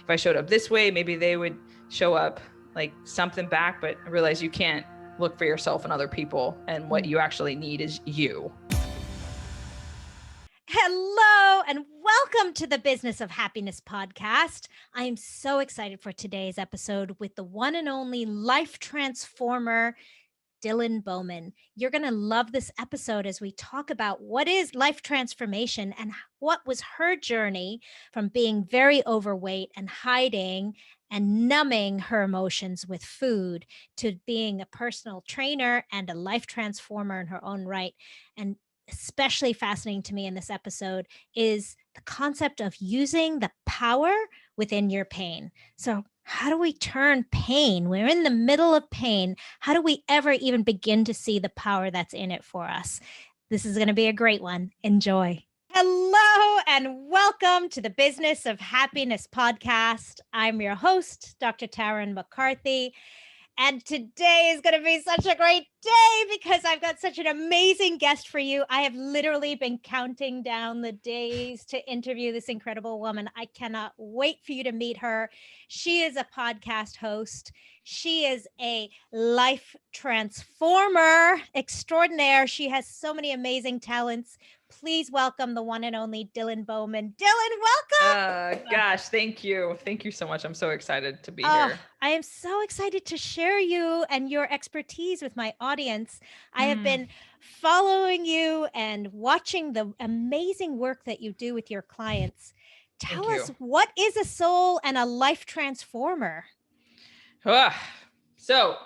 if I showed up this way, maybe they would show up like something back. But I realized you can't look for yourself in other people, and what you actually need is you. Hello and welcome to the Business of Happiness podcast. I am so excited for today's episode with the one and only life transformer, Dylan Bowman. You're going to love this episode as we talk about what is life transformation and what was her journey from being very overweight and hiding and numbing her emotions with food to being a personal trainer and a life transformer in her own right. And especially fascinating to me in this episode is the concept of using the power within your pain. So how do we turn pain? We're in the middle of pain. How do we ever even begin to see the power that's in it for us? This is going to be a great one. Enjoy. Hello and welcome to the Business of Happiness podcast. I'm your host, Dr. Taryn McCarthy. And today is going to be such a great day because I've got such an amazing guest for you. I have literally been counting down the days to interview this incredible woman. I cannot wait for you to meet her. She is a podcast host. She is a life transformer extraordinaire. She has so many amazing talents. Please welcome the one and only Dylan Bowman. Dylan, welcome. Gosh, thank you. Thank you so much. I'm so excited to be here. I am so excited to share you and your expertise with my audience. I have been following you and watching the amazing work that you do with your clients. Tell us, what is a soul and a life transformer? So,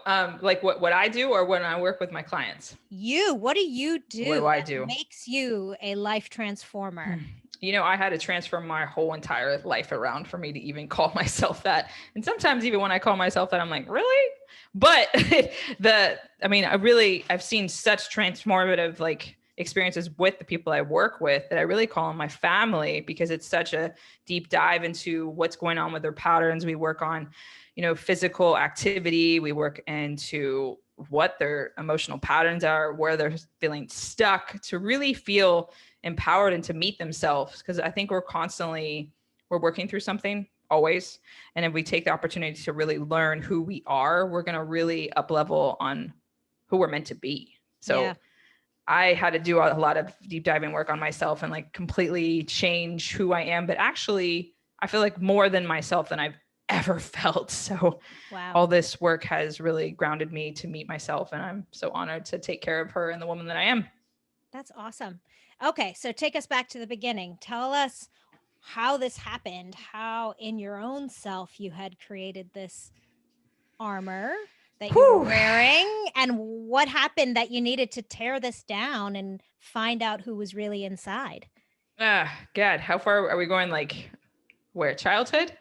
like what I do, or when I work with my clients? What do you do? What do I do? Makes you a life transformer? You know, I had to transform my whole entire life around for me to even call myself that. And sometimes even when I call myself that, I'm like, really? But I've seen such transformative like experiences with the people I work with that I really call them my family, because it's such a deep dive into what's going on with their patterns. We work on, physical activity. We work into what their emotional patterns are, where they're feeling stuck, to really feel empowered and to meet themselves. Because I think we're working through something always. And if we take the opportunity to really learn who we are, we're going to really up level on who we're meant to be. So I had to do a lot of deep diving work on myself and like completely change who I am. But actually, I feel like more than myself than I've ever felt. So all this work has really grounded me to meet myself. And I'm so honored to take care of her and the woman that I am. That's awesome. Okay, so take us back to the beginning. Tell us how this happened, how in your own self you had created this armor that you were wearing, and what happened that you needed to tear this down and find out who was really inside. God, how far are we going? Like where? Childhood?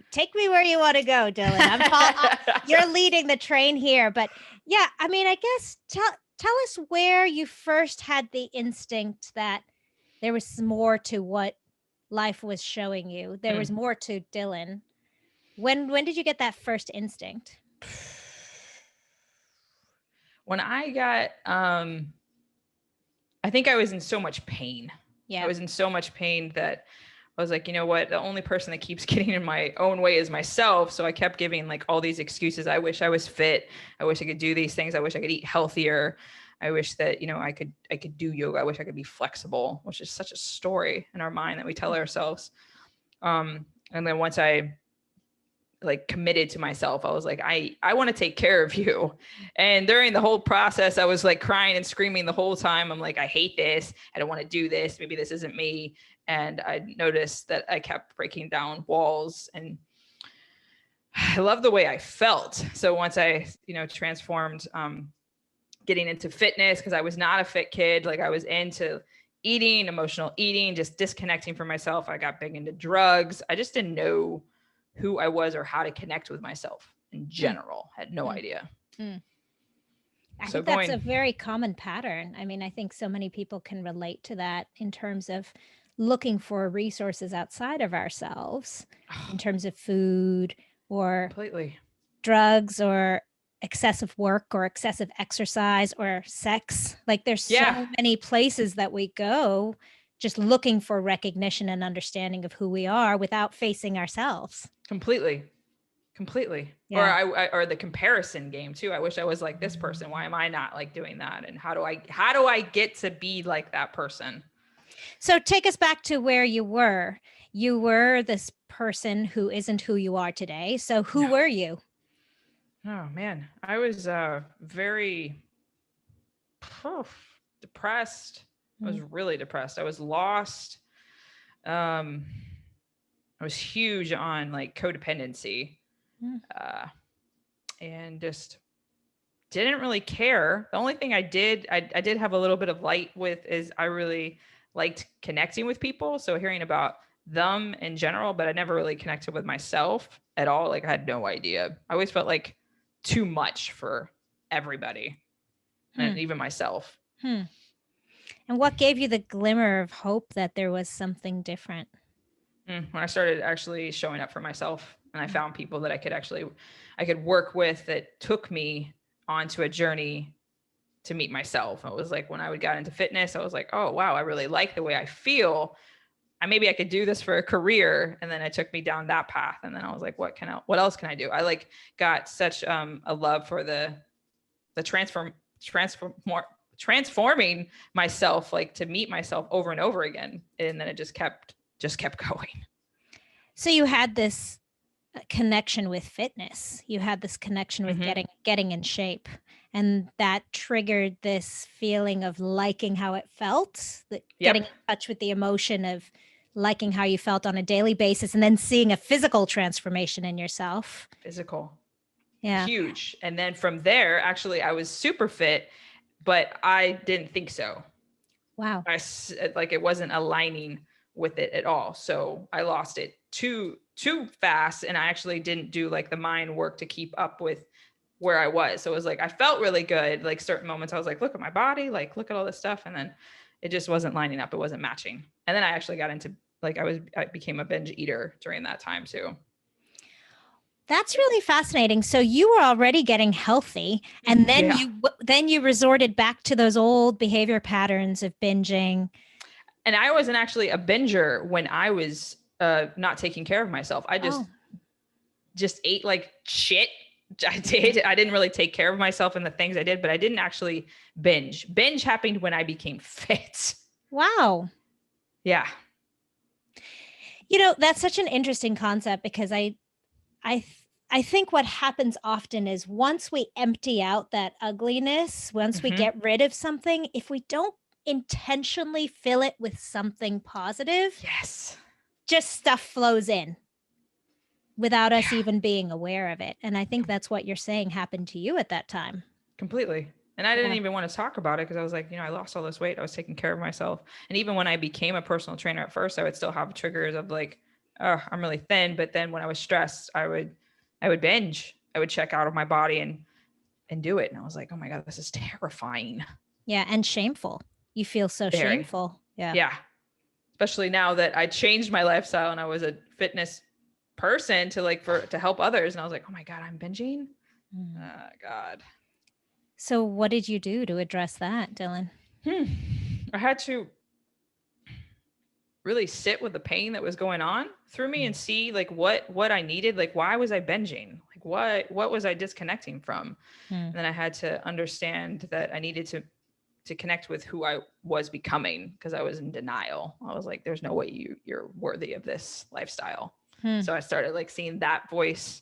Take me where you want to go, Dylan. You're leading the train here, but yeah, I mean, I guess tell us where you first had the instinct that there was more to what life was showing you. There was more to Dylan. When did you get that first instinct? When I got, I think I was in so much pain. I was in so much pain that I was like, you know what? The only person that keeps getting in my own way is myself. So I kept giving like all these excuses. I wish I was fit. I wish I could do these things. I wish I could eat healthier. I wish that, I could do yoga. I wish I could be flexible, which is such a story in our mind that we tell ourselves. And then once I like committed to myself, I was like, I want to take care of you. And during the whole process, I was like crying and screaming the whole time. I'm like, I hate this. I don't want to do this. Maybe this isn't me. And I noticed that I kept breaking down walls, and I love the way I felt. So once I, transformed, getting into fitness, because I was not a fit kid. Like I was into eating, emotional eating, just disconnecting from myself. I got big into drugs. I just didn't know who I was or how to connect with myself in general. Had no idea. I think that's a very common pattern. I mean, I think so many people can relate to that in terms of looking for resources outside of ourselves, in terms of food or drugs or excessive work or excessive exercise or sex. Like there's so many places that we go just looking for recognition and understanding of who we are without facing ourselves. Completely. Yeah. Or the comparison game too. I wish I was like this person. Why am I not like doing that? And how do I get to be like that person? So take us back to where you were. You were this person who isn't who you are today. So who were you? Oh man, I was very depressed. I was really depressed. I was lost. I was huge on like codependency, and just didn't really care. The only thing I did have a little bit of light with is I really liked connecting with people. So hearing about them in general, but I never really connected with myself at all. Like I had no idea. I always felt like too much for everybody, and even myself. And what gave you the glimmer of hope that there was something different? When I started actually showing up for myself, and I found people that I could work with that took me onto a journey to meet myself. It was like when I got into fitness, I was like, oh wow, I really like the way I feel. Maybe I could do this for a career. And then it took me down that path. And then I was like, what else can I do? I like got such a love for the transforming myself, like to meet myself over and over again. And then it just kept going. So you had this connection with fitness. You had this connection with getting in shape. And that triggered this feeling of liking how it felt, getting in touch with the emotion of liking how you felt on a daily basis, and then seeing a physical transformation in yourself. Physical. Yeah. Huge. And then from there, actually, I was super fit, but I didn't think so. Wow. It wasn't aligning with it at all. So I lost it too fast. And I actually didn't do like the mind work to keep up with where I was. So it was like, I felt really good. Like certain moments I was like, look at my body, like, look at all this stuff. And then it just wasn't lining up. It wasn't matching. And then I actually got into like, I became a binge eater during that time too. That's really fascinating. So you were already getting healthy, and then you resorted back to those old behavior patterns of binging. And I wasn't actually a binger when I was not taking care of myself. I just ate like shit. I didn't really take care of myself and the things I did, but I didn't actually binge. Binge happened when I became fit. Wow. Yeah. That's such an interesting concept, because I think what happens often is once we empty out that ugliness, once we get rid of something, if we don't intentionally fill it with something positive, just stuff flows in without us even being aware of it. And I think that's what you're saying happened to you at that time. Completely. And I didn't even want to talk about it because I was like, I lost all this weight. I was taking care of myself. And even when I became a personal trainer at first, I would still have triggers of like, oh, I'm really thin. But then when I was stressed, I would binge. I would check out of my body and do it. And I was like, oh my God, this is terrifying. Yeah. And shameful. You feel so shameful. Yeah. Yeah. Especially now that I changed my lifestyle and I was a fitness person to help others. And I was like, oh my God, I'm binging. God. So what did you do to address that, Dylan? I had to really sit with the pain that was going on through me and see like what I needed. Like, why was I binging? Like what was I disconnecting from? And then I had to understand that I needed to connect with who I was becoming, because I was in denial. I was like, there's no way you're worthy of this lifestyle. So I started like seeing that voice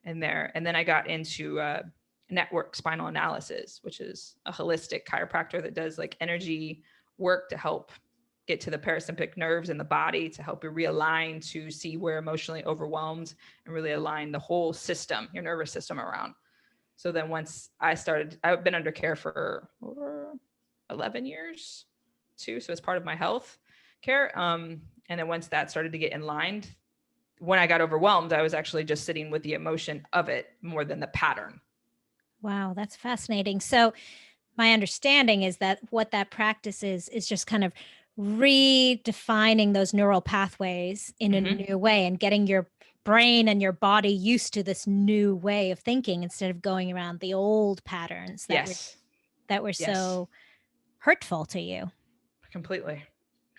in there. And then I got into Network Spinal Analysis, which is a holistic chiropractor that does like energy work to help get to the parasympathetic nerves in the body, to help you realign, to see where emotionally overwhelmed, and really align the whole system, your nervous system around. So then once I've been under care for over 11 years too. So it's part of my health care. And then once that started to get in line, when I got overwhelmed, I was actually just sitting with the emotion of it more than the pattern. Wow, that's fascinating. So my understanding is that what that practice is just kind of redefining those neural pathways in a new way and getting your brain and your body used to this new way of thinking instead of going around the old patterns that were so hurtful to you. Completely.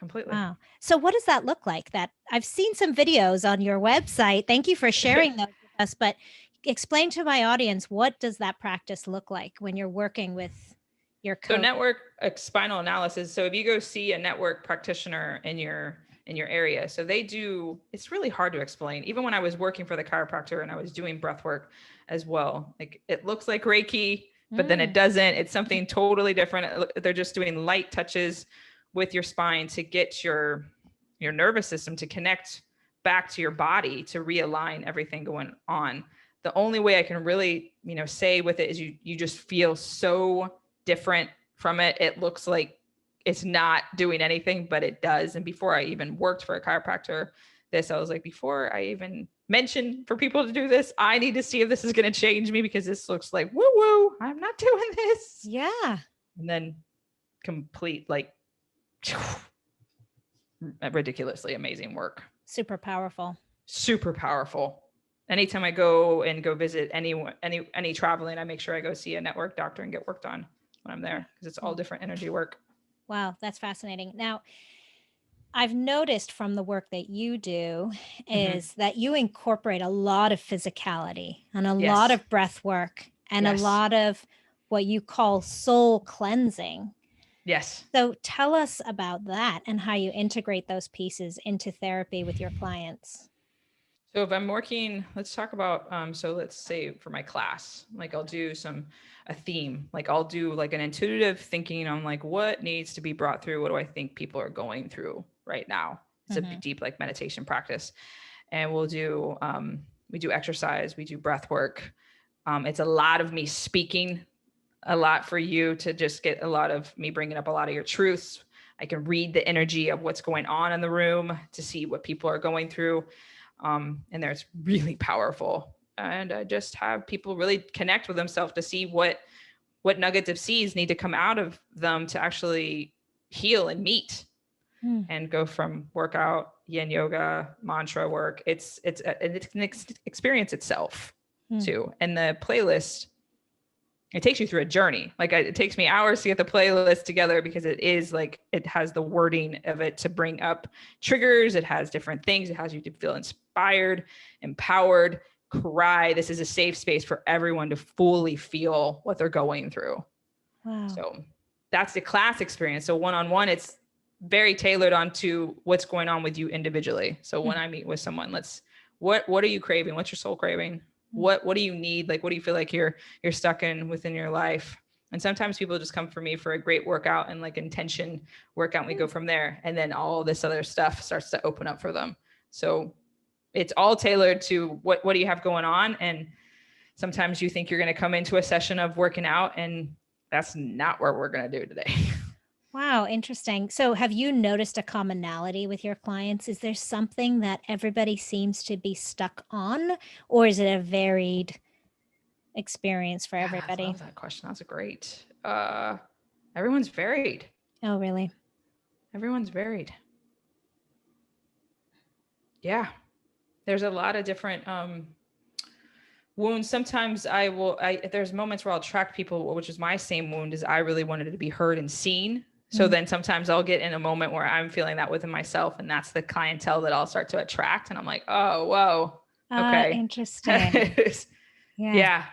completely. Wow. So what does that look like? That I've seen some videos on your website. Thank you for sharing those with us, but explain to my audience, what does that practice look like when you're working with your coach? So network spinal analysis. So if you go see a network practitioner in your area, so they do, it's really hard to explain. Even when I was working for the chiropractor and I was doing breath work as well, like it looks like Reiki, but then it doesn't. It's something totally different. They're just doing light touches with your spine to get your nervous system to connect back to your body, to realign everything going on. The only way I can really, say with it is you just feel so different from it. It looks like it's not doing anything, but it does. And before I even worked for a chiropractor, I was like, before I even mention for people to do this, I need to see if this is going to change me, because this looks like woo woo. I'm not doing this. Yeah. And then complete, like, ridiculously amazing work. Super powerful. Super powerful. Anytime I go visit any traveling, I make sure I go see a network doctor and get worked on when I'm there, because it's all different energy work. Wow, that's fascinating. Now, I've noticed from the work that you do is that you incorporate a lot of physicality and a lot of breath work and a lot of what you call soul cleansing. Yes. So tell us about that and how you integrate those pieces into therapy with your clients. So if I'm working, let's talk about, so let's say for my class, like I'll do a theme, like I'll do like an intuitive thinking on like what needs to be brought through. What do I think people are going through right now? It's a deep like meditation practice. And we do exercise, we do breath work. It's a lot of me speaking, a lot for you to just get a lot of me bringing up a lot of your truths. I can read the energy of what's going on in the room to see what people are going through. And there's really powerful. And I just have people really connect with themselves to see what nuggets of seeds need to come out of them to actually heal and meet and go from workout, yin yoga, mantra work. It's an experience itself too. And the playlist, it takes you through a journey. Like it takes me hours to get the playlist together, because it is like, it has the wording of it to bring up triggers. It has different things. It has you to feel inspired, empowered, cry. This is a safe space for everyone to fully feel what they're going through. Wow. So that's the class experience. So one-on-one, it's very tailored onto what's going on with you individually. So when I meet with someone, what are you craving? What's your soul craving? What do you need? Like, what do you feel like you're stuck in within your life? And sometimes people just come for me for a great workout and like intention workout. And we go from there. And then all this other stuff starts to open up for them. So it's all tailored to what do you have going on? And sometimes you think you're going to come into a session of working out, and that's not what we're going to do today. Wow, interesting. So have you noticed a commonality with your clients? Is there something that everybody seems to be stuck on, or is it a varied experience for everybody? I love that question. That's great. Everyone's varied. Oh, really? Everyone's varied. Yeah. There's a lot of different wounds. Sometimes there's moments where I'll track people, which is my same wound, is I really wanted to be heard and seen. So then sometimes I'll get in a moment where I'm feeling that within myself, and that's the clientele that I'll start to attract. And I'm like, oh, whoa. Okay. Interesting. Yeah.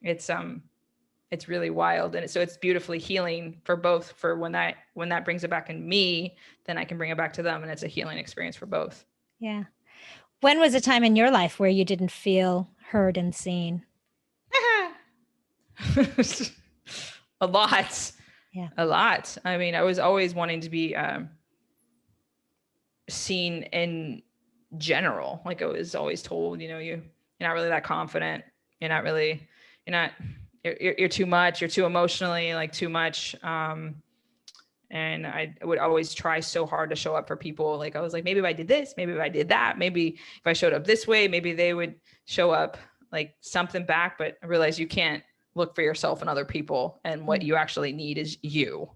It's really wild. And so it's beautifully healing for both. For when that brings it back in me, then I can bring it back to them. And it's a healing experience for both. Yeah. When was a time in your life where you didn't feel heard and seen? A lot. Yeah. A lot. I mean, I was always wanting to be seen in general. Like I was always told, you're not really that confident. You're too much. You're too emotionally, like too much. And I would always try so hard to show up for people. Like I was like, maybe if I did this, maybe if I did that, maybe if I showed up this way, maybe they would show up like something back. But I realized you can't look for yourself in other people, and what you actually need is you.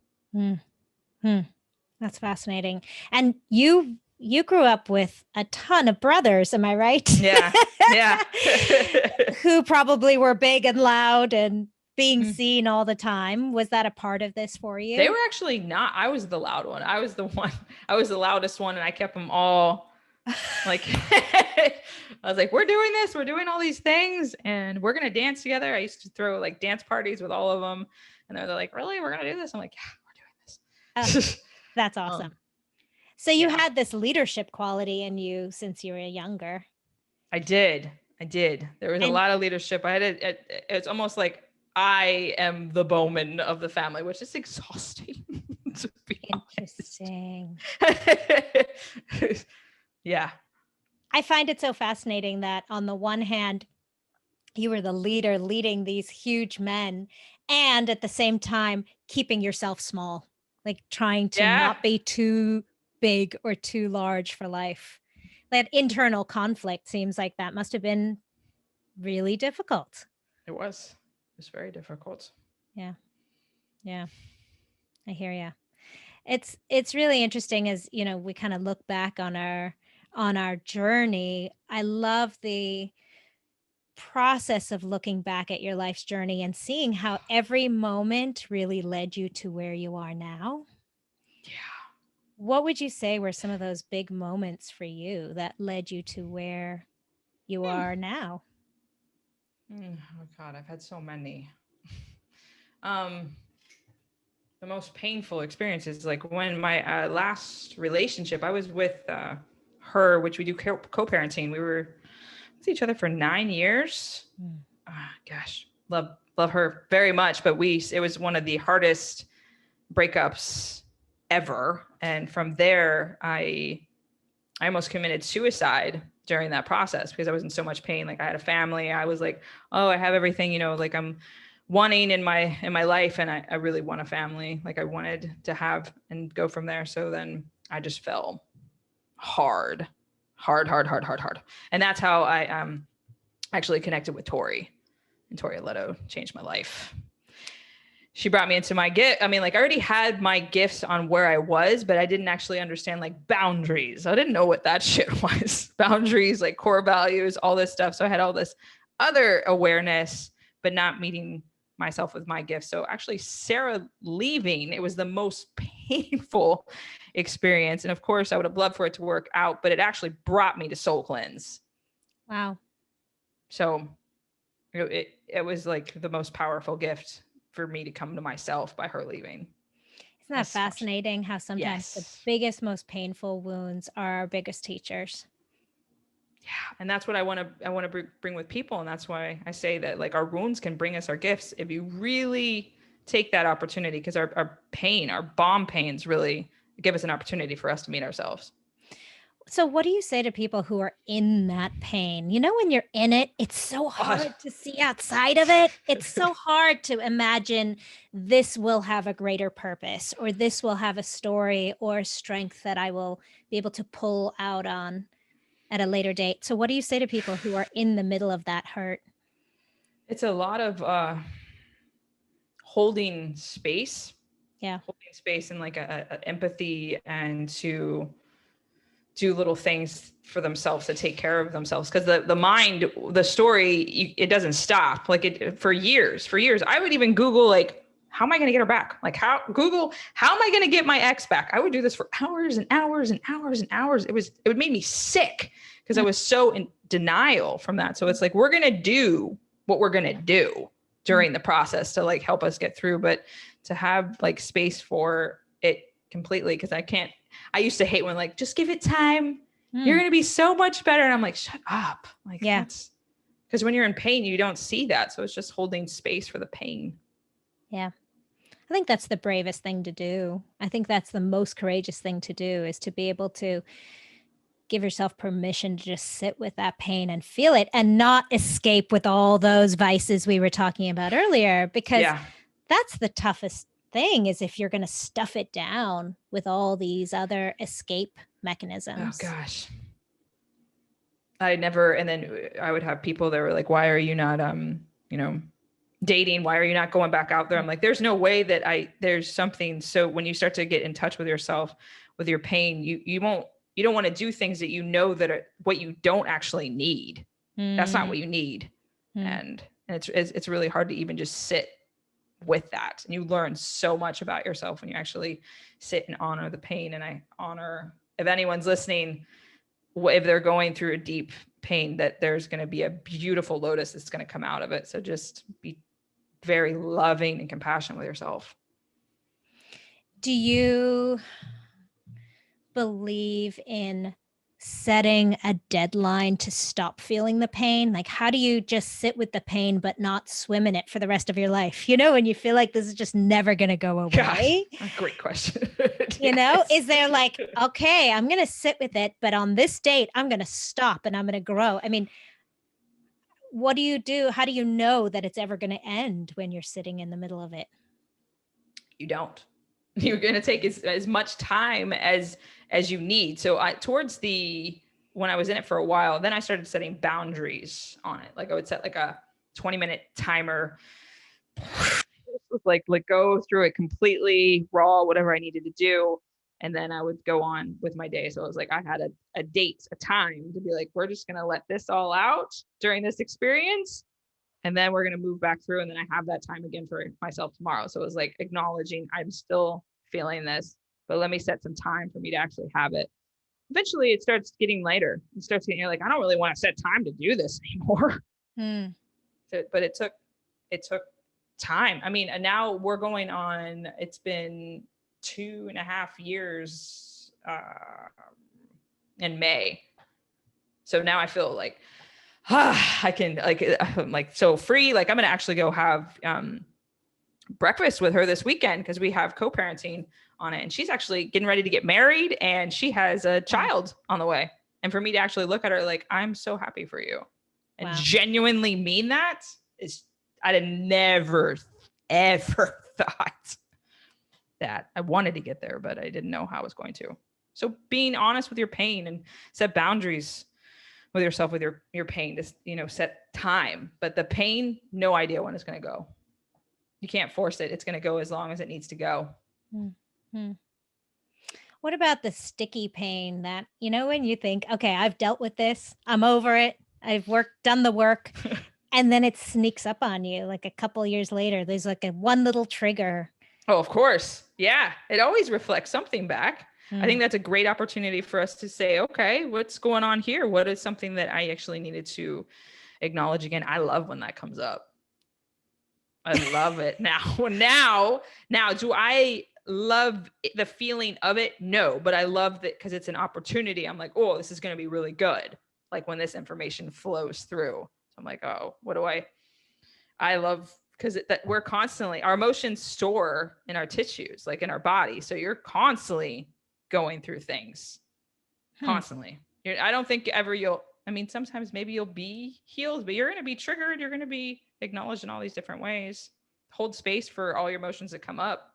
That's fascinating. And you grew up with a ton of brothers, am I right? Yeah. Who probably were big and loud and being seen all the time. Was that a part of this for you? They were actually not. I was the loud one. I was the loudest one, and I kept them all like, I was like, we're doing this, we're doing all these things, and we're going to dance together. I used to throw like dance parties with all of them. And they're like, really, we're going to do this? I'm like, yeah, we're doing this. That's awesome. So you had this leadership quality in you since you were younger. I did. There was a lot of leadership. It's almost like I am the Bowman of the family, which is exhausting. To be interesting. Yeah. I find it so fascinating that on the one hand, you were the leader leading these huge men, and at the same time, keeping yourself small, like trying to not be too big or too large for life. That internal conflict seems like that must have been really difficult. It was very difficult. Yeah. I hear you. It's really interesting as, we kind of look back on our journey. I love the process of looking back at your life's journey and seeing how every moment really led you to where you are now. Yeah. What would you say were some of those big moments for you that led you to where you are now? Oh God, I've had so many. The most painful experiences, like when my last relationship, I was with her, which we do co-parenting. We were with each other for 9 years. Gosh, love her very much, but it was one of the hardest breakups ever. And from there, I almost committed suicide during that process because I was in so much pain. Like I had a family. I was like, oh, I have everything, like I'm wanting in my life. And I really want a family. Like I wanted to have and go from there. So then I just fell hard. And that's how I actually connected with Tori, and Tori Leto changed my life. She brought me into my gift. I mean, like I already had my gifts on where I was, but I didn't actually understand like boundaries. I didn't know what that shit was. Boundaries, like core values, all this stuff. So I had all this other awareness, but not meeting myself with my gifts. So actually Sarah leaving, it was the most painful experience. And of course I would have loved for it to work out, but it actually brought me to soul cleanse. Wow. So it was like the most powerful gift for me to come to myself by her leaving. Isn't that fascinating how sometimes the biggest, most painful wounds are our biggest teachers? Yeah. And that's what I want to bring with people. And that's why I say that like our wounds can bring us our gifts if you really take that opportunity, because our pain, our bomb pains really give us an opportunity for us to meet ourselves. So what do you say to people who are in that pain? When you're in it, it's so hard to see outside of it. It's so hard to imagine this will have a greater purpose, or this will have a story or strength that I will be able to pull out on at a later date. So what do you say to people who are in the middle of that hurt? It's a lot of holding space. Yeah. Holding space and like a empathy, and to do little things for themselves to take care of themselves. Because the mind, the story, it doesn't stop. Like for years, I would even Google like, how am I going to get her back? Like how am I going to get my ex back? I would do this for hours and hours and hours and hours. It would make me sick because I was so in denial from that. So it's like, we're going to do what we're going to do during the process to like help us get through, but to have like space for it completely. Cause I used to hate when like, just give it time. You're going to be so much better. And I'm like, shut up. Like, that's because when you're in pain, you don't see that. So it's just holding space for the pain. Yeah. I think that's the bravest thing to do. I think that's the most courageous thing to do, is to be able to give yourself permission to just sit with that pain and feel it, and not escape with all those vices we were talking about earlier, because that's the toughest thing, is if you're going to stuff it down with all these other escape mechanisms. Oh gosh. And then I would have people that were like, why are you not, dating? Why are you not going back out there? I'm like, there's no way that there's something. So when you start to get in touch with yourself, with your pain, you don't want to do things that that are what you don't actually need. That's not what you need. And it's really hard to even just sit with that. And you learn so much about yourself when you actually sit and honor the pain. And I honor, if anyone's listening, if they're going through a deep pain, that there's going to be a beautiful lotus that's going to come out of it. So just be very loving and compassionate with yourself. Do you believe in setting a deadline to stop feeling the pain? Like, how do you just sit with the pain but not swim in it for the rest of your life? You know, when you feel like this is just never going to go away. Gosh, great question. You know, is there like, okay, I'm going to sit with it, but on this date, I'm going to stop and I'm going to grow? I mean, what do you do? How do you know that it's ever going to end when you're sitting in the middle of it? You don't. You're going to take as much time as you need. So when I was in it for a while, then I started setting boundaries on it. Like I would set like a 20-minute timer, like go through it completely raw, whatever I needed to do. And then I would go on with my day. So it was like, I had a date, a time to be like, we're just going to let this all out during this experience. And then we're going to move back through. And then I have that time again for myself tomorrow. So it was like acknowledging I'm still feeling this, but let me set some time for me to actually have it. Eventually it starts getting later. It starts getting, you're like, I don't really want to set time to do this anymore. So, but it took time. I mean, and now we're going on, it's been 2.5 years in May. So now I feel like, I can I'm like so free. Like I'm going to actually go have breakfast with her this weekend because we have co-parenting on it. And she's actually getting ready to get married and she has a child on the way. And for me to actually look at her like, I'm so happy for you and genuinely mean that is, I'd have never, ever thought that I wanted to get there, but I didn't know how I was going to. So being honest with your pain and set boundaries with yourself, with your pain, to, you know, set time, but the pain, no idea when it's going to go. You can't force it. It's going to go as long as it needs to go. Mm-hmm. What about the sticky pain that, you know, when you think, okay, I've dealt with this, I'm over it, I've done the work, and then it sneaks up on you like a couple years later, there's like one little trigger. Oh, of course. Yeah. It always reflects something back. I think that's a great opportunity for us to say, okay, what's going on here? What is something that I actually needed to acknowledge again? I love when that comes up. I love it. Now, do I love the feeling of it? No, but I love that because it's an opportunity. I'm like, oh, this is going to be really good. Like when this information flows through. So I'm like, oh, what do I love because that we're constantly, our emotions store in our tissues, like in our body. So you're constantly going through things constantly. I don't think ever sometimes maybe you'll be healed, but you're going to be triggered. You're going to be acknowledged in all these different ways. Hold space for all your emotions that come up.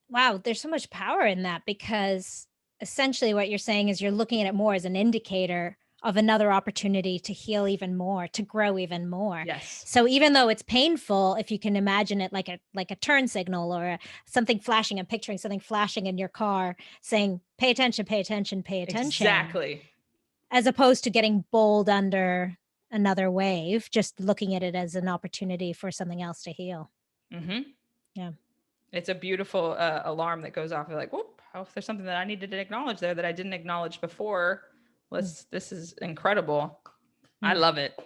Wow. There's so much power in that because essentially what you're saying is you're looking at it more as an indicator of another opportunity to heal even more, to grow even more. Yes. So even though it's painful, if you can imagine it like a turn signal or something flashing, I'm picturing something flashing in your car saying, pay attention, pay attention, pay attention. Exactly. As opposed to getting bowled under another wave, just looking at it as an opportunity for something else to heal. Mm-hmm. Yeah. It's a beautiful alarm that goes off. You're like, whoop, if there's something that I needed to acknowledge there that I didn't acknowledge before, this is incredible. I love it.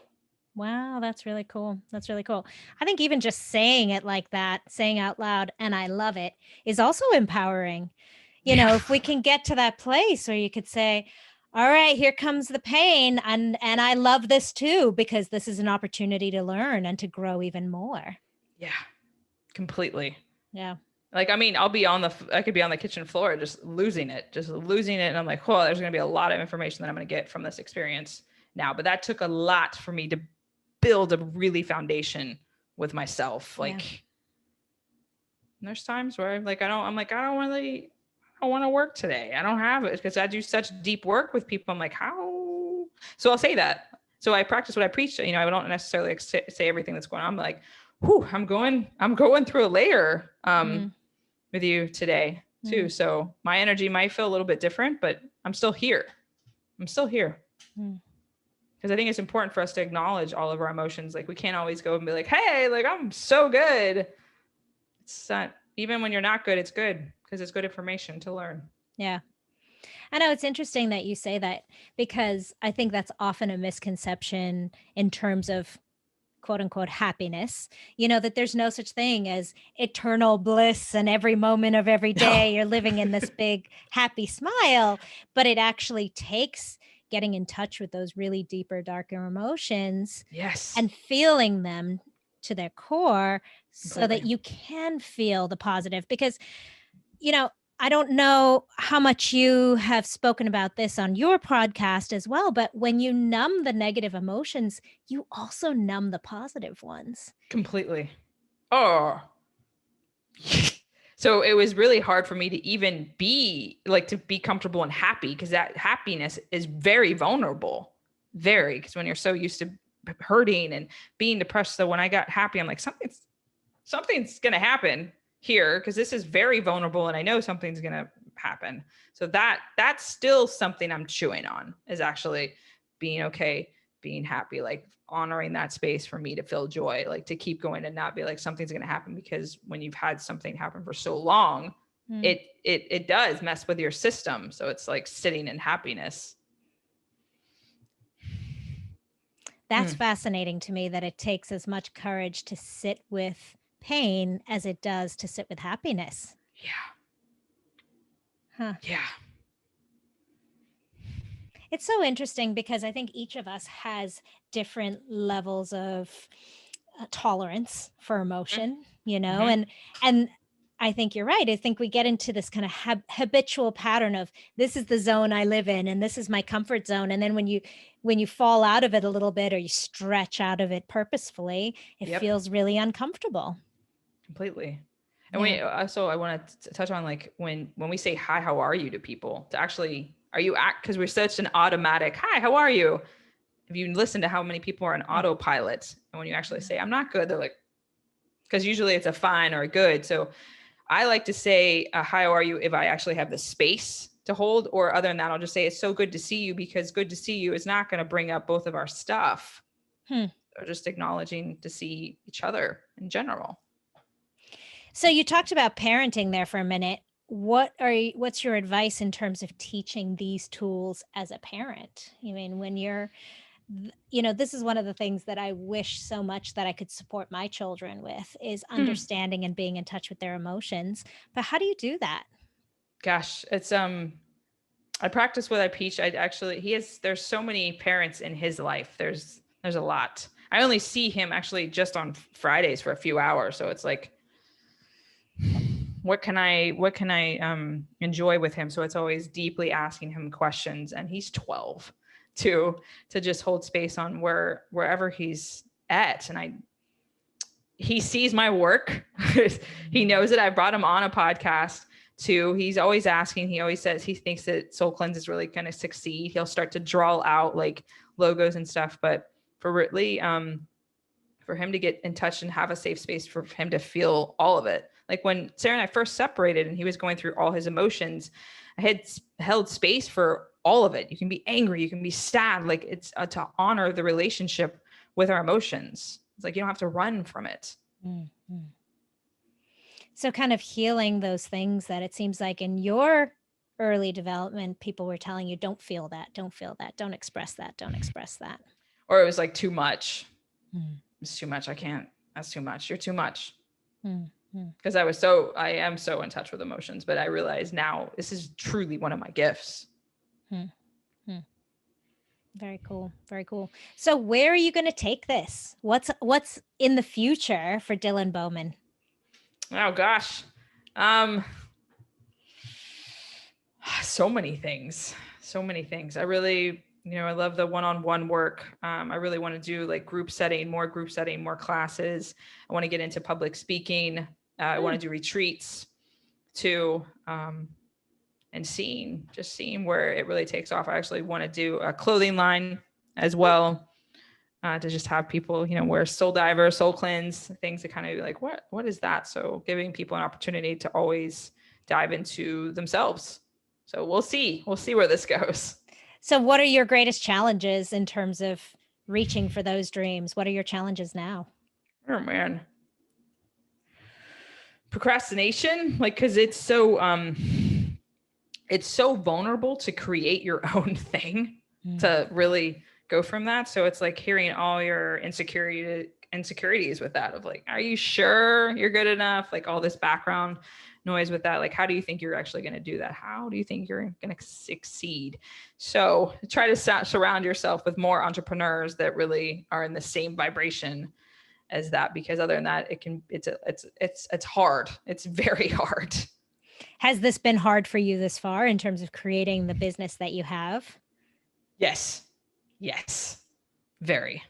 Wow, that's really cool. That's really cool. I think even just saying it like that, saying out loud, and I love it, is also empowering. You know, if we can get to that place where you could say, all right, here comes the pain, and I love this too, because this is an opportunity to learn and to grow even more. Yeah, completely. Yeah. Like, I mean, I could be on the kitchen floor, just losing it. And I'm like, oh, there's going to be a lot of information that I'm going to get from this experience now. But that took a lot for me to build a really foundation with myself. Like, there's times where I don't want to work today. I don't have it because I do such deep work with people. I'm like, how? So I'll say that. So I practice what I preach. You know, I don't necessarily say everything that's going on. I'm like, whew, I'm going through a layer with you today too. So my energy might feel a little bit different, but I'm still here. Because I think it's important for us to acknowledge all of our emotions. Like we can't always go and be like, hey, like I'm so good. It's not, even when you're not good, it's good because it's good information to learn. Yeah. I know it's interesting that you say that, because I think that's often a misconception in terms of quote unquote happiness, that there's no such thing as eternal bliss and every moment of every day you're living in this big happy smile, but it actually takes getting in touch with those really deeper, darker emotions. Yes. And feeling them to their core so Completely. that you can feel the positive. Because, I don't know how much you have spoken about this on your podcast as well, but when you numb the negative emotions, you also numb the positive ones. Completely. Oh. So it was really hard for me to even be comfortable and happy, because that happiness is very vulnerable. Very, because when you're so used to hurting and being depressed. So when I got happy, I'm like, something's going to happen here, because this is very vulnerable and I know something's going to happen. So that's still something I'm chewing on, is actually being okay, being happy, like honoring that space for me to feel joy, like to keep going and not be like something's going to happen. Because when you've had something happen for so long, it does mess with your system. So it's like sitting in happiness. That's fascinating to me, that it takes as much courage to sit with pain as it does to sit with happiness. Yeah. Huh. Yeah. It's so interesting, because I think each of us has different levels of tolerance for emotion, and I think you're right. I think we get into this kind of habitual pattern of, this is the zone I live in and this is my comfort zone. And then when you fall out of it a little bit, or you stretch out of it purposefully, it feels really uncomfortable. Completely. And I want to touch on, like, when we say hi, how are you to people, to actually, because we're such an automatic, hi, how are you? If you listen to how many people are on autopilot, and when you actually say, I'm not good, they're like, because usually it's a fine or a good. So I like to say, hi, how are you, if I actually have the space to hold, or other than that, I'll just say, it's so good to see you, because good to see you is not going to bring up both of our stuff. So just acknowledging to see each other in general. So you talked about parenting there for a minute. What's your advice in terms of teaching these tools as a parent? I mean, when you're, this is one of the things that I wish so much that I could support my children with, is understanding and being in touch with their emotions. But how do you do that? Gosh, it's, I practice what I preach. There's so many parents in his life. There's a lot. I only see him actually just on Fridays for a few hours. So it's like, what can I enjoy with him? So it's always deeply asking him questions, and he's 12, to just hold space on wherever he's at. And he sees my work. He knows that I brought him on a podcast too. He's always asking. He always says he thinks that Soul Cleanse is really going to succeed. He'll start to draw out like logos and stuff. But for Ridley, for him to get in touch and have a safe space for him to feel all of it. Like when Sarah and I first separated and he was going through all his emotions, I had held space for all of it. You can be angry, you can be sad. Like it's to honor the relationship with our emotions. It's like, you don't have to run from it. Mm-hmm. So kind of healing those things that it seems like in your early development, people were telling you, don't feel that, don't express that, don't express that. Or it was like too much. It's too much. I can't, that's too much. You're too much. Because I am so in touch with emotions, but I realize now this is truly one of my gifts. Very cool. Very cool. So where are you going to take this? What's in the future for Dylan Bowman? Oh gosh. So many things. I really, I love the one-on-one work. I really want to do like group setting, more classes. I want to get into public speaking. I want to do retreats too. And seeing where it really takes off. I actually want to do a clothing line as well, to just have people, wear Soul Diver, Soul Cleanse, things that kind of be like, what is that? So giving people an opportunity to always dive into themselves. So we'll see where this goes. So what are your greatest challenges in terms of reaching for those dreams? What are your challenges now? Oh man. Procrastination, like, cause it's so vulnerable to create your own thing, to really go from that. So it's like hearing all your insecurities with that of like, are you sure you're good enough? Like all this background noise with that. Like, how do you think you're actually going to do that? How do you think you're going to succeed? So try to surround yourself with more entrepreneurs that really are in the same vibration as that, because other than that, it's hard. It's very hard. Has this been hard for you this far in terms of creating the business that you have? Yes. Very.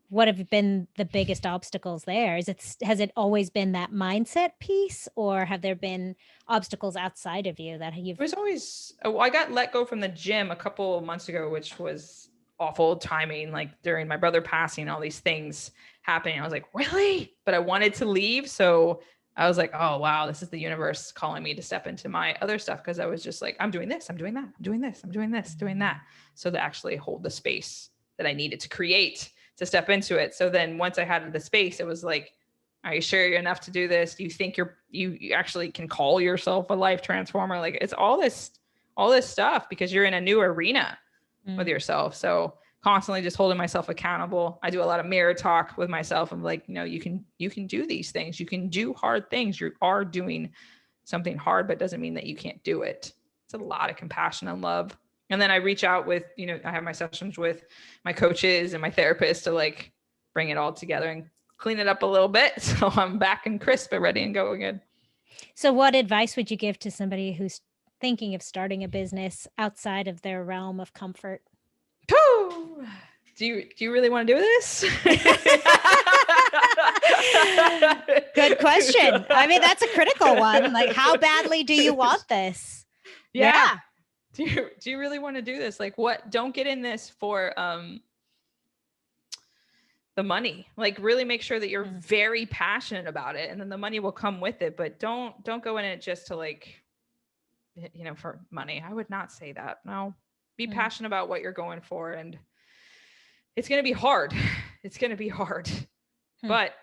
What have been the biggest obstacles there? Has it always been that mindset piece, or have there been obstacles outside of you that you've? It was always, I got let go from the gym a couple of months ago, which was awful timing, like during my brother passing, all these things happening. I was like, really? But I wanted to leave. So I was like, oh, wow, this is the universe calling me to step into my other stuff. Cause I was just like, I'm doing this, I'm doing that, I'm doing this, I'm doing this, doing that. So to actually hold the space that I needed to create to step into it. So then once I had the space, it was like, are you sure you're enough to do this? Do you think you actually can call yourself a life transformer? Like it's all this stuff, because you're in a new arena with yourself. So constantly just holding myself accountable. I do a lot of mirror talk with myself. I'm like, you can do these things. You can do hard things. You are doing something hard, but doesn't mean that you can't do it. It's a lot of compassion and love. And then I reach out with, I have my sessions with my coaches and my therapist to like bring it all together and clean it up a little bit. So I'm back and crisp and ready and go again. So what advice would you give to somebody who's thinking of starting a business outside of their realm of comfort? Do you really want to do this? Good question. I mean, that's a critical one. Like, how badly do you want this? Yeah. Do you really want to do this? Like, what? Don't get in this for the money. Like, really make sure that you're very passionate about it, and then the money will come with it. But don't go in it just to like, for money. I would not say that. No, be passionate about what you're going for, and it's going to be hard. It's going to be hard. But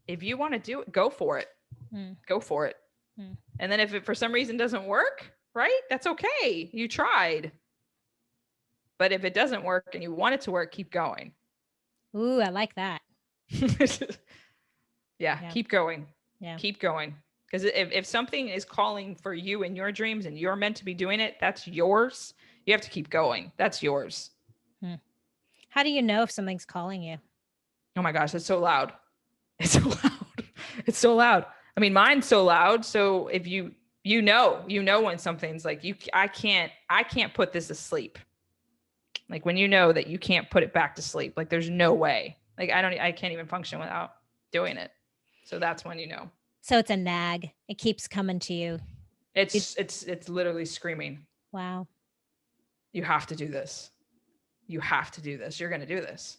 if you want to do it, go for it. Go for it. And then if it for some reason doesn't work, right? That's okay. You tried. But if it doesn't work and you want it to work, keep going. Ooh, I like that. Yeah, keep going. Yeah. Keep going. Because if something is calling for you in your dreams and you're meant to be doing it, that's yours. You have to keep going. That's yours. How do you know if something's calling you? Oh my gosh, it's so loud. It's so loud. It's so loud. I mean, mine's so loud. So if you know when something's like, I can't put this to sleep. Like when you know that you can't put it back to sleep, like there's no way. Like I can't even function without doing it. So that's when you know. So it's a nag. It keeps coming to you. It's literally screaming. Wow. You have to do this. You have to do this. You're going to do this.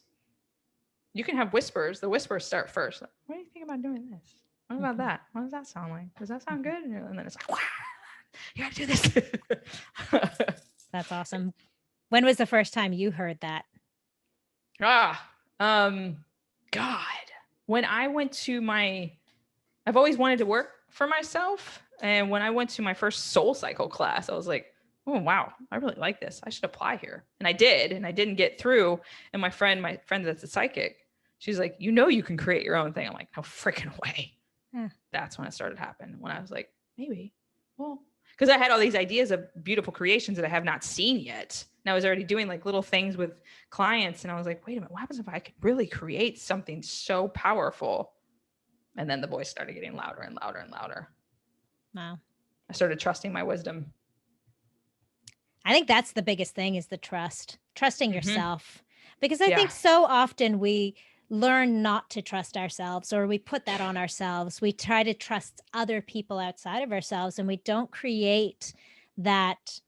You can have whispers. The whispers start first. Like, what do you think about doing this? What about that? What does that sound like? Does that sound good? And then it's like, wow, you got to do this. That's awesome. When was the first time you heard that? God. When I went to I've always wanted to work for myself. And when I went to my first Soul Cycle class, I was like, oh, wow, I really like this. I should apply here. And I did, and I didn't get through. And my friend that's a psychic, she's like, you can create your own thing. I'm like, no freaking way. That's when it started happening. When I was like, maybe, well, because I had all these ideas of beautiful creations that I have not seen yet. And I was already doing like little things with clients. And I was like, wait a minute, what happens if I could really create something so powerful? And then the voice started getting louder and louder and louder. Wow. I started trusting my wisdom. I think that's the biggest thing, is the trusting yourself. Because I think so often we learn not to trust ourselves, or we put that on ourselves. We try to trust other people outside of ourselves, and we don't create that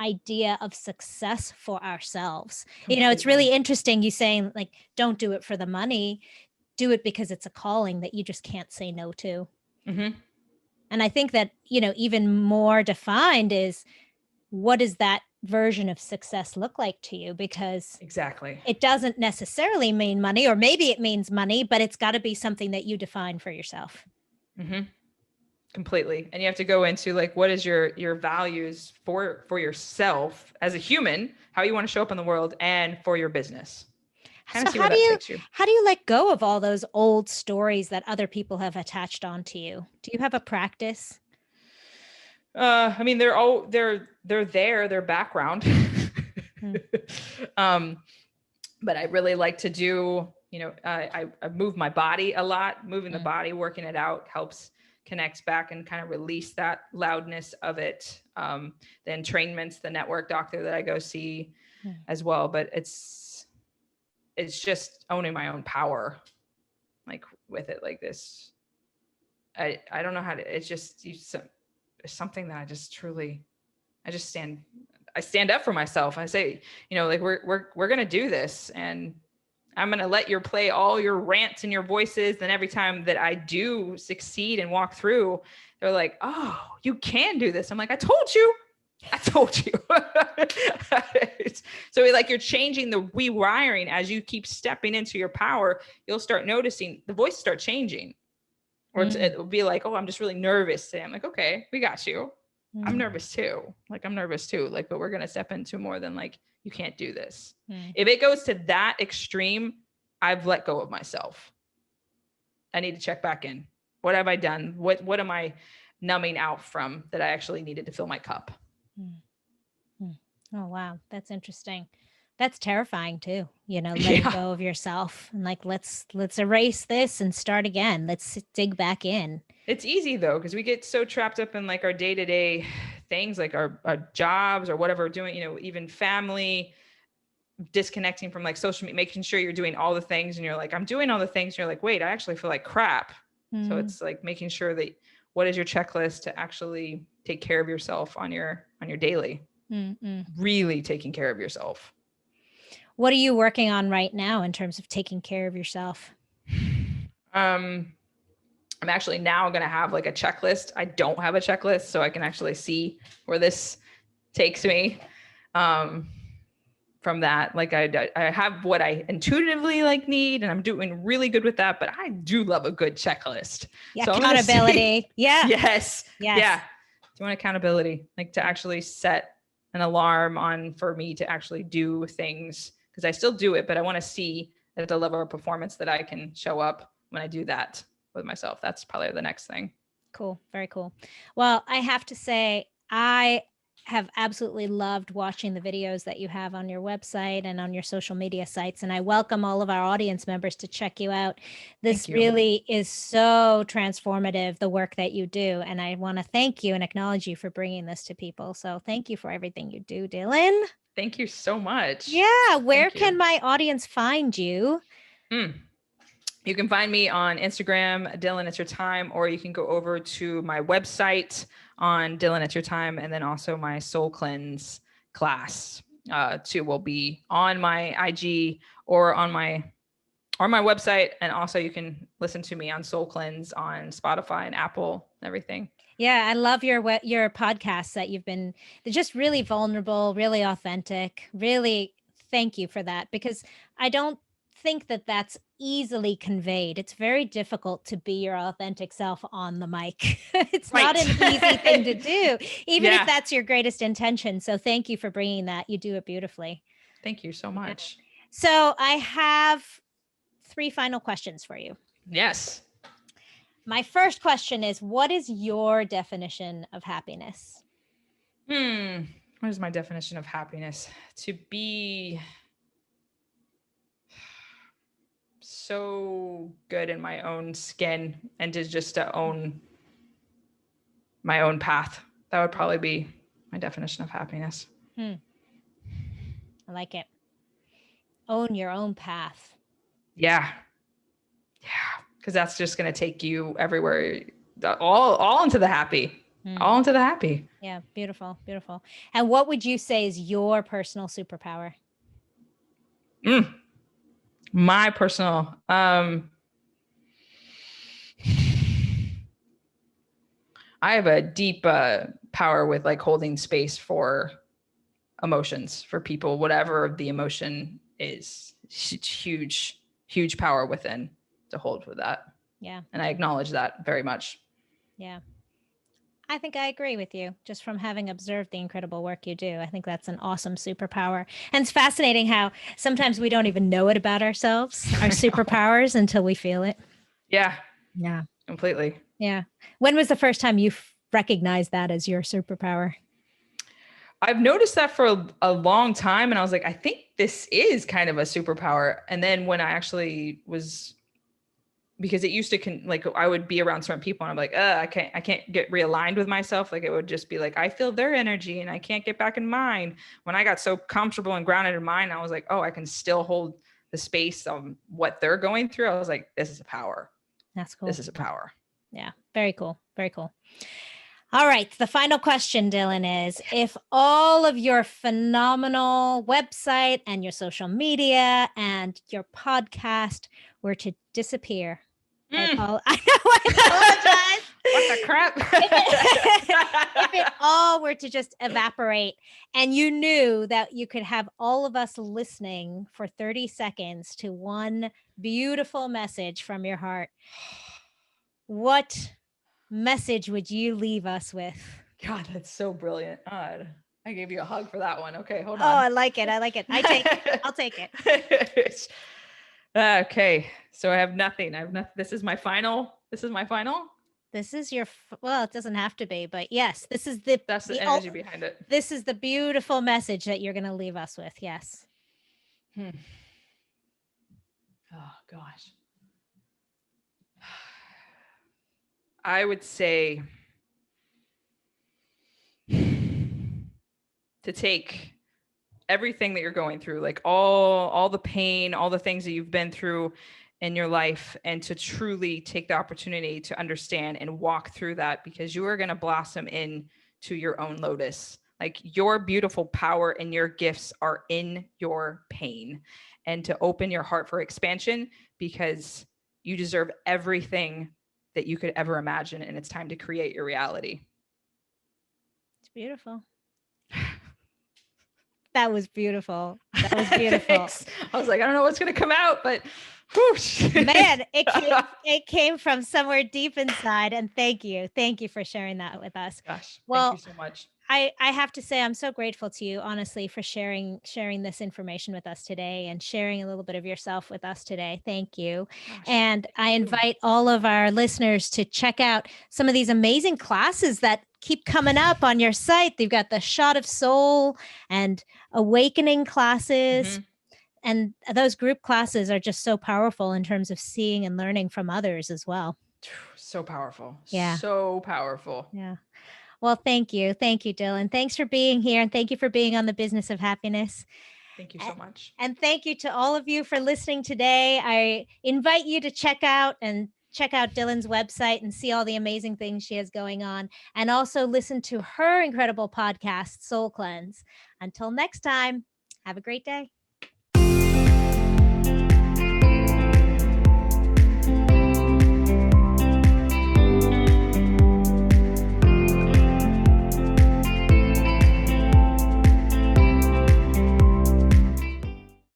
idea of success for ourselves. Completely. It's really interesting you saying like, don't do it for the money, do it because it's a calling that you just can't say no to. And I think that, even more defined is, what does that version of success look like to you? Because exactly, it doesn't necessarily mean money, or maybe it means money, but it's got to be something that you define for yourself. Mm-hmm. Completely. And you have to go into like, what is your values for yourself as a human, how you want to show up in the world, and for your business. Kind So of see where that takes you. how do you let go of all those old stories that other people have attached onto you? Do you have a practice? I mean, they're background. But I really like to do, I move my body a lot. Moving the body, working it out helps connect back and kind of release that loudness of it. The entrainments, the network doctor that I go see as well. But it's just owning my own power, like with it like this. I don't know how to, it's just it's something that I stand up for myself. I say, like we're going to do this, and I'm going to let you play all your rants and your voices. And every time that I do succeed and walk through, they're like, oh, you can do this. I'm like, I told you. So like you're changing the rewiring as you keep stepping into your power. You'll start noticing the voice start changing, or it will be like, oh, I'm just really nervous today. I'm like, okay, we got you. I'm nervous too. Like, but we're going to step into more than like, you can't do this. If it goes to that extreme, I've let go of myself. I need to check back in. What have I done? What am I numbing out from that I actually needed to fill my cup? Oh, wow. That's interesting. That's terrifying too. Letting go of yourself and like, let's erase this and start again. Let's dig back in. It's easy though, because we get so trapped up in like our day-to-day things, like our jobs or whatever we're doing, even family, disconnecting from like social media, making sure you're doing all the things. And you're like, I'm doing all the things. And you're like, wait, I actually feel like crap. So it's like making sure that what is your checklist to actually take care of yourself on your daily, really taking care of yourself. What are you working on right now in terms of taking care of yourself? I'm actually now going to have like a checklist. I don't have a checklist, so I can actually see where this takes me. From that, like I have what I intuitively like need, and I'm doing really good with that, but I do love a good checklist. Yeah. So accountability. Yeah. Yes. Yeah. Do you want accountability? Like to actually set an alarm for me to actually do things, because I still do it, but I want to see at the level of performance that I can show up when I do that with myself. That's probably the next thing. Cool. Very cool. Well, I have to say, I have absolutely loved watching the videos that you have on your website and on your social media sites. And I welcome all of our audience members to check you out. This really is so transformative, the work that you do. And I want to thank you and acknowledge you for bringing this to people. So thank you for everything you do, Dylan. Thank you so much. Yeah. Where can my audience find you? You can find me on Instagram, Dylan, It's Your Time, or you can go over to my website on Dylan, It's Your Time, and then also my Soul Cleanse class too will be on my IG or on my website. And also you can listen to me on Soul Cleanse on Spotify and Apple and everything. Yeah, I love your podcasts that you've been, they're just really vulnerable, really authentic. Really, thank you for that, because I don't think that that's easily conveyed. It's very difficult to be your authentic self on the mic. It's not an easy thing to do, even if that's your greatest intention. So thank you for bringing that. You do it beautifully. Thank you so much. So I have 3 final questions for you. Yes. My first question is, what is your definition of happiness? What is my definition of happiness? To be so good in my own skin and to own my own path. That would probably be my definition of happiness. I like it. Own your own path. Yeah. Because that's just going to take you everywhere, all into the happy. All into the happy. Yeah. Beautiful. Beautiful. And what would you say is your personal superpower? My personal, I have a deep power with like holding space for emotions for people, whatever the emotion is. Huge, huge power within to hold with that. Yeah. And I acknowledge that very much. Yeah. I think I agree with you just from having observed the incredible work you do. I think that's an awesome superpower. And it's fascinating how sometimes we don't even know it about ourselves, our superpowers, until we feel it. Yeah. Yeah. Completely. Yeah. When was the first time you recognized that as your superpower? I've noticed that for a long time. And I was like, I think this is kind of a superpower. And then when I actually was, because it used to like I would be around certain people and I'm like, I can't get realigned with myself. Like it would just be like, I feel their energy and I can't get back in mine. When I got so comfortable and grounded in mine, I was like, oh, I can still hold the space of what they're going through. I was like, this is a power. That's cool. This is a power. Yeah. Very cool. Very cool. All right. The final question, Dylan, is if all of your phenomenal website and your social media and your podcast were to disappear, I apologize. What the crap? If it all were to just evaporate and you knew that you could have all of us listening for 30 seconds to one beautiful message from your heart, what message would you leave us with? God, that's so brilliant. God, I gave you a hug for that one. Okay, hold on. Oh, I like it. I like it. I take it. I'll take it. Okay, so I have nothing. I have nothing. This is my final. This is my final. This is your, well, it doesn't have to be, but yes, this is that's the energy behind it. This is the beautiful message that you're going to leave us with. Yes. Oh gosh. I would say to take everything that you're going through, like all the pain, all the things that you've been through in your life, and to truly take the opportunity to understand and walk through that, because you are going to blossom into your own lotus. Like your beautiful power and your gifts are in your pain, and to open your heart for expansion, because you deserve everything that you could ever imagine, and it's time to create your reality. It's beautiful. That was beautiful. That was beautiful. I was like, I don't know what's going to come out, but whoosh. Man, it came from somewhere deep inside. And thank you for sharing that with us. Gosh, well, thank you so much. I have to say, I'm so grateful to you, honestly, for sharing this information with us today and sharing a little bit of yourself with us today. Thank you. Gosh, and I invite all of our listeners to check out some of these amazing classes that keep coming up on your site. They've got the Shot of Soul and Awakening classes. Mm-hmm. And those group classes are just so powerful in terms of seeing and learning from others as well. So powerful. Yeah. So powerful. Yeah. Well, thank you. Thank you, Dylan. Thanks for being here. And thank you for being on the Business of Happiness. Thank you so much. And thank you to all of you for listening today. I invite you to check out Dylan's website and see all the amazing things she has going on. And also listen to her incredible podcast, Soul Cleanse. Until next time, have a great day.